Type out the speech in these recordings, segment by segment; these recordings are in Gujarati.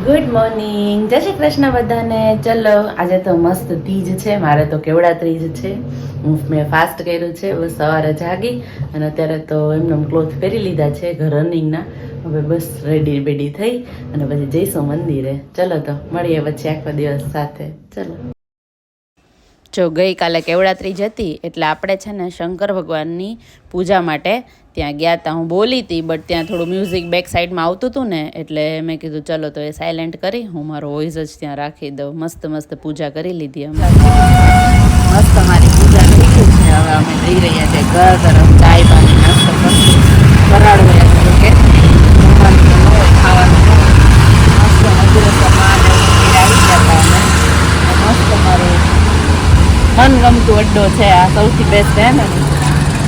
ગુડ મોર્નિંગ, જય શ્રી કૃષ્ણ બધાને. ચલો આજે તો મસ્ત તીજ છે, મારે તો કેવડા ત્રીજ છે. મેં ફાસ્ટ કર્યું છે, બસ સવારે જાગી અને અત્યારે તો એમને ક્લોથ પહેરી લીધા છે ઘર રનિંગના. હવે બસ રેડી બેડી થઈ અને પછી જઈશું મંદિરે. ચલો તો મળીએ પછી આખો દિવસ સાથે. ચલો. જો ગઈકાલે કેવડાત્રી હતી એટલે આપણે છે ને શંકર ભગવાનની પૂજા માટે ત્યાં ગયા હતા. હું બોલી હતી બટ ત્યાં થોડું મ્યુઝિક બેક સાઈડમાં આવતું હતું ને એટલે મેં કીધું ચલો તો એ સાયલેન્ટ કરી હું મારો વોઇસ જ ત્યાં રાખી દઉં. મસ્ત મસ્ત પૂજા કરી લીધી અમે. મસ્ત અમારી પૂજા થઈ ગઈ છે. હવે અમે જઈ રહ્યા છીએ ઘર તરફ. ચાય પાણી નાસ્તો કરશું, ફરાળ રહ્યા છે કે ખાવાનું મસ્ત મંદિરે સમાન આવી ગયા હતા અમે. મસ્ત મારું મનગમતું અડ્ડો છે આ, સૌથી બેસ્ટ છે ને.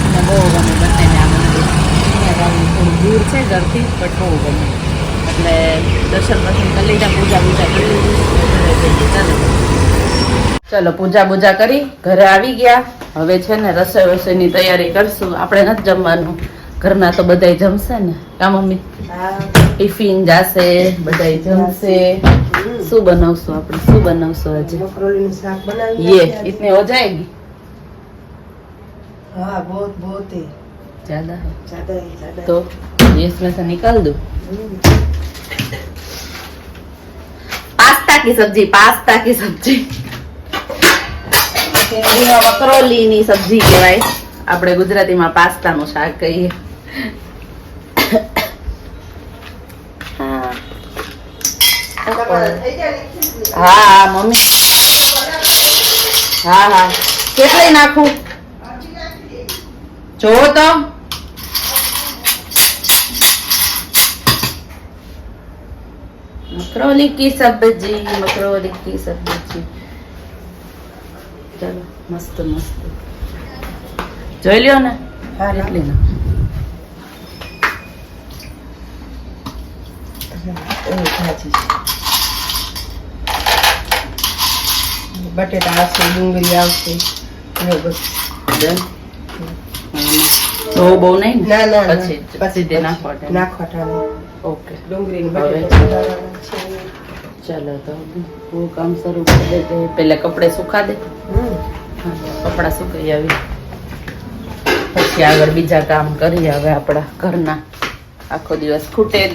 મને બહુ ગમે બંનેને આ મંદિર. થોડું દૂર છે ઘરથી બટ બહુ ગમે. એટલે દર્શન પછી કરી લીધા, પૂજા કરી લીધી. ચલો પૂજા બૂજા કરી ઘરે આવી ગયા. હવે છે ને રસોઈની તૈયારી કરશું. આપણે નથી જમવાનું, ઘરના તો બધાય જમશે ને. કા મમ્મી? ટિફિન જાશે, બધાય જમશે. શું બનાવશું આપણે? શું બનાવશું આજે? मकरोनी साग बनाएंगे। ये इतने हो जाएगी? हाँ बहुत है, ज्यादा है ज्यादा तो ये इसमें से निकाल दूं. पास्ता की सब्जी મકરોલી ની સબ્જી કહેવાય. આપણે ગુજરાતીમાં પાસ્તા નું શાક કહીએ. હા મમ્મી, હા કેટલી નાખું જો તો. મકરોલી की सब्जी चलो मस्त જોઈ લ્યો ને. हाँ કેટલી ના भाजी बटेटा आवશે, ડુંગળી આવશે ને બસ. તો બહુ નહીં ને? ના પછી તે નાખવાટા. ઓકે ડુંગળી ને હવે બટેટા. ચાલો તો હું કામ શરૂ કરી દે. પેલા કપડે સુખા દે. કપડા સુકાઈ આવી પછી આગળ બીજા કામ કરીએ હવે આપણા ઘરના. આખો દિવસ ખૂટે જ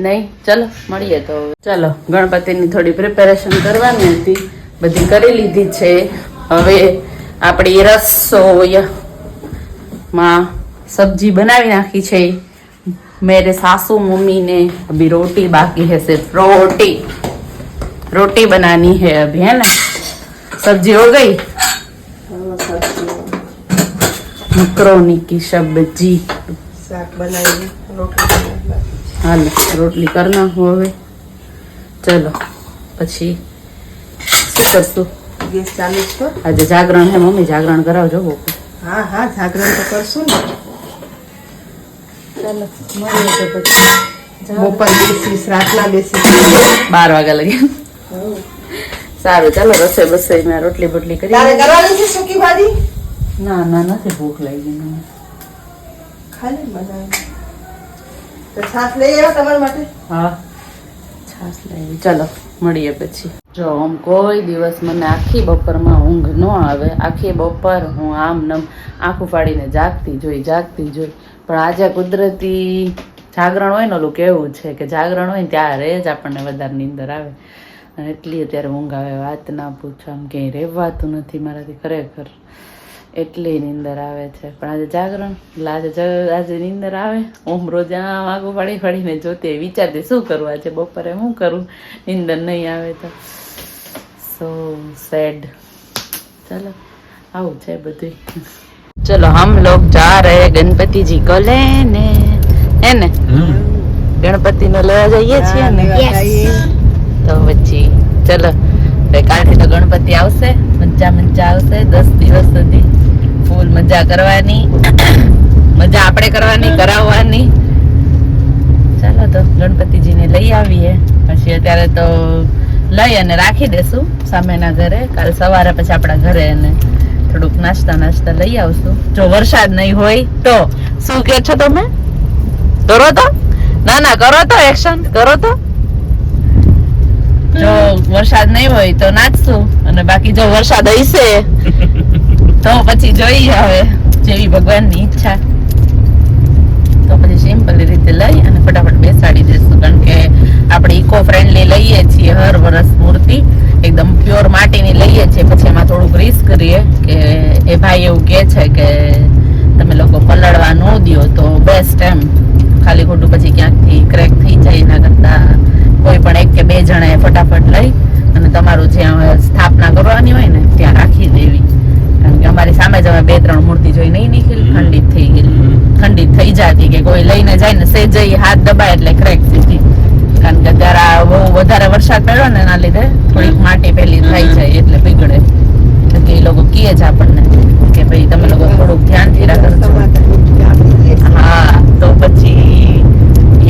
નહીં. ચલો મળીએ તો. ચલો ગણપતિની થોડી પ્રિપેરેશન કરવાની હતી, બધી કરી લીધી છે. હવે આપણી રસોઈમાં સબ્જી બનાવી નાખી છે. मेरे सासू मम्मी ने अभी रोटी बाकी है, सिर्फ रोटी बनानी है अभी, है ना. सब्जी हो गई. मकरोनी की सब्जी શાક બનાવી, રોટલી. हाल रोटली करना हो હવે. चलो પછી શું કરશું? ગેસ ચાલુ છે. આજે જાગરણ હે મમ્મી, જાગરણ કરાવજો. હા જાગરણ તો કરશું ને. ચાલો મળીએ તો પછી. બપોર બેસીશ, રાતના બેસીશ, 12 વાગ્યા લગી. સારું ચાલો રસોઈ બસોઈ મેં રોટલી બોટલી કરી. તારે કરવાની છે સૂકી ભાજી? ના નથી ભૂખ લાગી મને. ખાલી બનાવી તો છાશ લઈ આવ્યા તમારા માટે? હા છાશ લાવી. ચાલો મળીએ પછી. જો આમ કોઈ દિવસ મને આખી બપોરમાં ઊંઘ ન આવે. આખી બપોર હું આમ નમ આંખું ફાડીને જાગતી જોઈ. પણ આજે કુદરતી જાગરણ હોય ને, ઓલું કેવું છે કે જાગરણ હોય ને ત્યારે જ આપણને વધારે નીંદર આવે. અને એટલી અત્યારે ઊંઘ આવે વાત ના પૂછો. આમ ક્યાંય રહેવાતું નથી મારાથી ખરેખર. એટલી નીંદર આવે છે. પણ આજે જાગરણ એટલે આજે નીંદર આવે. ઓમ રોજ આમ આગું ફાડીને જોતી વિચારતી શું કરવું આજે બપોરે, શું કરું નીંદર નહીં આવે તો. સો સેડ. चलो આવું છે બધું. चलो हम लोग जा रहे गणपति जी को लेने, है ने? गणपति ने लेवा जाइए છીએ ને. તો પછી ચલો કાલથી તો ગણપતિ આવશે. મજા આવશે 10 દિવસ સુધી. ફૂલ મજા કરવાની. મજા આપણે કરવાની, કરાવવાની. ચાલો તો ગણપતિજીને લઈ આવીએ. પછી અત્યારે તો લઈ અને રાખી દેશું સામેના ઘરે. કાલ સવારે પછી આપણા ઘરે એને થોડુંક નાસ્તા લઈ આવશું. જો વરસાદ નહીં હોય તો. શું કહો છો તમે? કરો તો? ના કરો તો, એક્શન કરો તો. વરસાદ નહીં હોય તો નાચશું, અને બાકી જો વરસાદ હશે તો પછી જોઈએ હવે જેવી ભગવાનની ઈચ્છા. તો પછી સિમ્પલ રીતે લઈ અને ફટાફટ બેસાડી દઈશું, કારણ કે આપણે ઇકો ફ્રેન્ડલી લઈએ છીએ હર વર્ષ મૂર્તિ, એકદમ પ્યોર માટીની લઈએ છીએ. પછી એમાં થોડુંક રિસ્ક કરીએ કે એ ભાઈ એવું કહે છે કે તમે લોકો પલળવા ન દો તો બેસ્ટ એમ, ખાલી ખોટું પછી ક્યાંકથી ક્રેક થઈ જાય એના કરતા કોઈ પણ એક કે બે જણાએ ફટાફટ લઈ અને તમારું જ્યાં સ્થાપના કરવાની હોય ને ત્યાં રાખી દેવી. કારણ કે અમારી સામે જ અમે 2-3 મૂર્તિ જોઈ નહીં નીકળી, ખંડિત થઈ ગયેલી, ખંડિત થઈ જતી કે કોઈ લઈને જાય ને સેજ હાથ દબાય એટલે ક્રેક થઈ. કારણ કે અત્યારે બહુ વધારે વરસાદ પડ્યો ને એના લીધે થોડીક માટી પેલી થઈ જાય એટલે પીગળે. એટલે એ લોકો કહે છે આપણને કે ભાઈ તમે લોકો થોડુંક ધ્યાનથી રાખજો. હા, તો પછી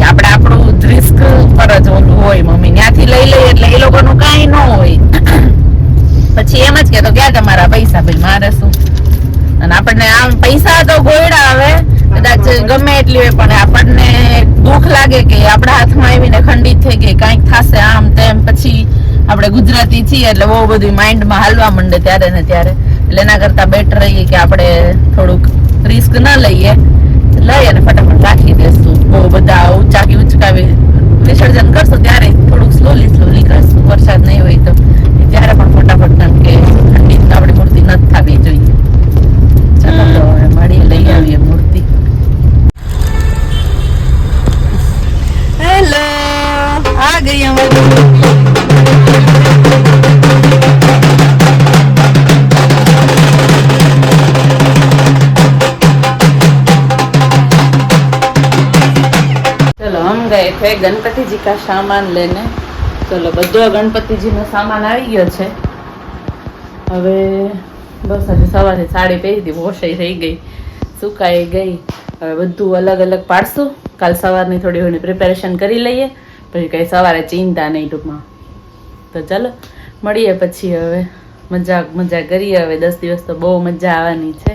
આપણે આપણું રિસ્ક પર જ ઓલું હોય. મમ્મી ત્યાંથી લઈ લઈએ એટલે એ લોકોનું કાંઈ ન હોય. પછી એમ જ કે તો ક્યાં તમારા પૈસા, ભાઈ મારે શું. અને આપણને આમ પૈસા તો ગોયડા આવે કદાચ ગમે એટલી હોય, પણ આપણને દુઃખ લાગે કે આપણા હાથમાં આવીને ખંડિત થઈ ગઈ, કાંઈક થશે આમ તેમ. પછી આપણે ગુજરાતી છીએ એટલે બહુ બધું માઇન્ડમાં હાલવા માંડે ત્યારે ને ત્યારે. એટલે એના કરતા બેટર રહીએ કે આપણે થોડુંક રિસ્ક ન લઈએ, લઈ અને ફટાફટ રાખી દેશું. બહુ બધા ઉચકાવી વિસર્જન કરશું ત્યારે થોડુંક સ્લોલી કરશું. વરસાદ નહીં હોય તો ત્યારે પણ ફટાફટ, કારણ કે ઠંડી આપણી મૂર્તિ નથી થવી જોઈએ. ચાલો તો હવે મળીએ, લઈ આવીએ મૂર્તિ. હેલો, આ ગઈ અમારી. चलो हम गए थे गणपति जी का सामान लेने. चलो બધો ગણપતિ જી નો સામાન આવી ગયો છે. હવે બસ આજે સવારે સાડી પહેરી હતી, વોશાઈ થઈ ગઈ, સુકાઈ ગઈ. હવે બધું અલગ અલગ પાડશું. કાલ સવારની થોડી ઘણી પ્રિપેરેશન કરી લઈએ, પછી કઈ સવારે ચિંતા નહીં ટૂંકમાં. તો ચાલો મળીએ પછી. હવે મજા કરીએ. હવે 10 દિવસ તો બહુ મજા આવવાની છે.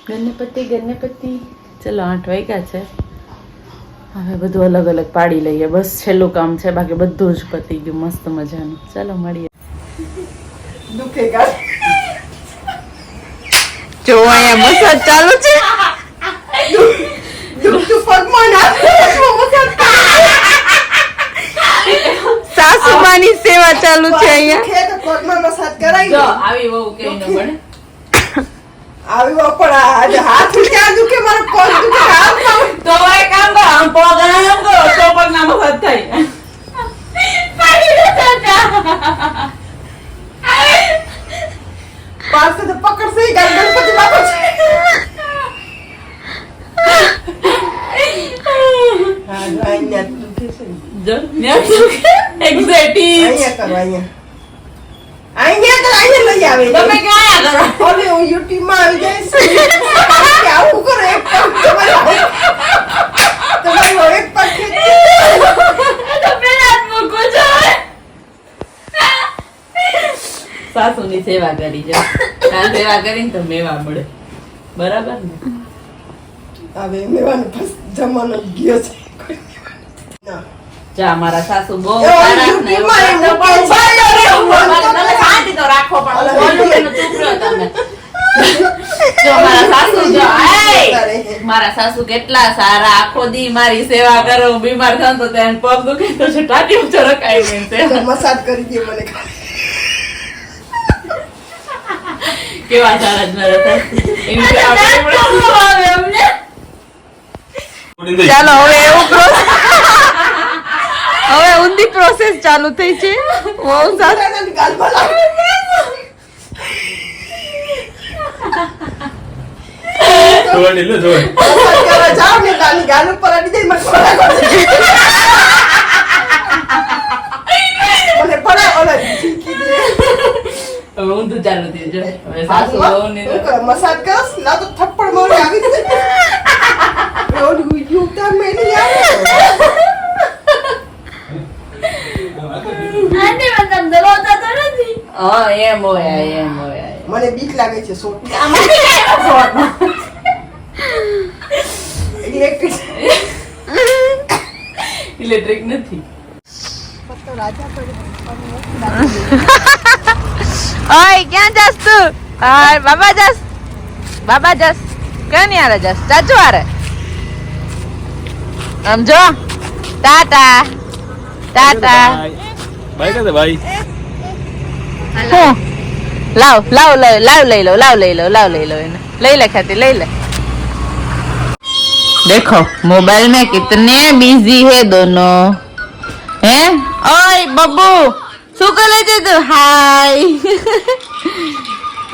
ગણપતિ. ચલો 8 વાગ્યા છે. હવે બધું અલગ અલગ પાડી લઈએ. બસ છેલ્લું કામ છે, બાકી બધું જ પતી ગયું મસ્ત મજાનું. ચાલો મળીએ. જો અહીંયા મસાજ ચાલુ છે. સાસુમાની સેવા ચાલુ છે અહીંયા. આવી બહુ કે ન બને. આવી બહુ પણ આજે હાથ ક્યાં દુખે, મારો પગ દુખે, હાથ તો એક કામ કરો, આમ પગ આમ કરો તો પગના મસાજ થાય. પાસે તો પકડ સહી ગણપતિ બાપા છે. હા જો અહીંયા દુખે છે. જો ન્યા દુખે એક્ઝેક્ટલી. અહીંયા કરો, અહીંયા લઈ આવે. તમે ક્યાં કરો? હવે હું યુટ્યુબ માં આવી જઈશ કે આવું કરો. એક પગ તમારો એક પગ તો પેલા મૂકો છો. સાસુની સેવા કરી જો. આ સેવા કરીને તો મેવા મળે. બરાબર ને? હવે મેવાનો જમાનો ગયો છે. જા મારા સાસુ બહુ એ સારા ને યુટ્યુબમાં એવું એમ કરતા કે પણ તમે શાંતિ તો રાખો, પણ બોલું એનું ચૂપ રહો તમે. જો મારા સાસુ જો મારા સાસુ કેટલા સારા, આખો દી મારી સેવા કરે. હું બીમાર થાઉં તો તેને પગ દુખે તો છે ટાટી ઊંચો રખાઈ ગઈ છે. મસાજ કરી દે મને. કેવા સારા જ મારા સાસુ. એની સેવા કરવી પડે. ચાલો હવે એવું હવે ઊંધી પ્રોસેસ ચાલુ થઈ છે. બહુ સારું. ગાલમાં લાગે. જાઓ ને ગાલ ઉપર અડી જાય મને પડે ઓલે હવે ઊંધું ચાલુ થયું છે. હવે સાસુ બહુની મસાજ કરસ ના તો થપ્પડ મારે આવી જાય. ઓલી યુટ્યુબ મે નહીં આવે. આને મતલબ દબાવતા તો નથી. હા એમ હોય. મને બીક લાગે છે શોટ. ઇલેક્ટ્રિક નથી. તો રાજા પડે ઓય ક્યાં જાસ તું હાય બાબા જાસ ક્યાં નહીં આરે જાસ ચાચુ આરે આમ જો ટાટા ભાઈ કહે ભાઈ હું લાવ લઈ લો એને લઈ ले खाती लई ले देखो मोबाइल में कितने बिजी है दोनों हैं ओए बब्बू શું કરે છે તું હાય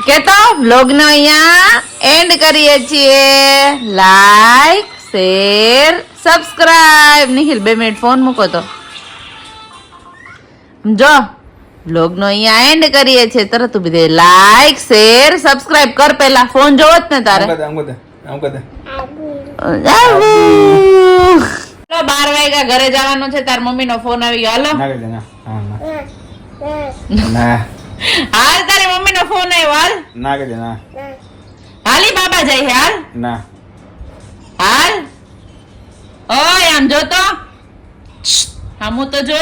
કેતો વ્લોગ નો અહીંયા એન્ડ કરીએ છીએ like share subscribe Nikhil 2 minute phone મૂકો તો જો વ્લોગ નો અહીંયા એન્ડ કરીએ છીએ તરત ઉભી દે લાઈક શેર સબસ્ક્રાઇબ કર પહેલા ફોન જોવો જ ને તારે આમ કદે 12 વાગ્યા ઘરે જવાનું છે તાર મમ્મી નો ફોન આવી ગયો હાલો ના કદે ના હાલ તારી મમ્મી નો ફોન આવ્યો હાલ ના કદે ના હાલી બાબા જાય છે હાલ ના હાલ ઓય આમ જો તો આમું તો જો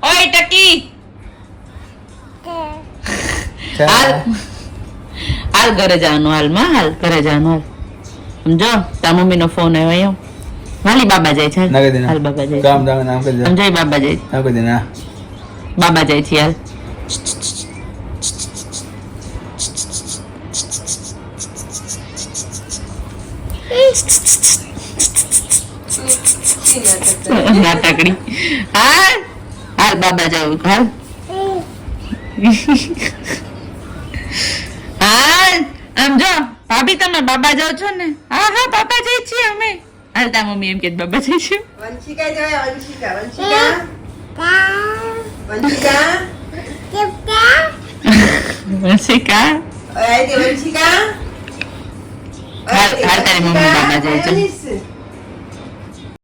ઓય ટકી હાલ હાલ ઘરે જવાનું હાલ માં હાલ ઘરે જવાનું હાલ સમજો તાર મમ્મી નો ફોન આવ્યો હાલી બાબા જાય છે ના કદે ના હાલ બાબા જાય કામ દામ નામ કદે સમજાય બાબા જાય ના કદે ના બાબા જાય છે હાલ નાટકડી હાલ હાલ બાબા જાવ હાલ હાલ આમ જો ભાભી તમે બાબા જાવ છો ને હા હા બાબા જાય છીએ અમે હાલ તા મમ્મી એમ કે બાબા જાય છે વંશિકા જાય વંશિકા વંશિકા વંશિકા હાલ તારી મમ્મી બાબા જાય છે છે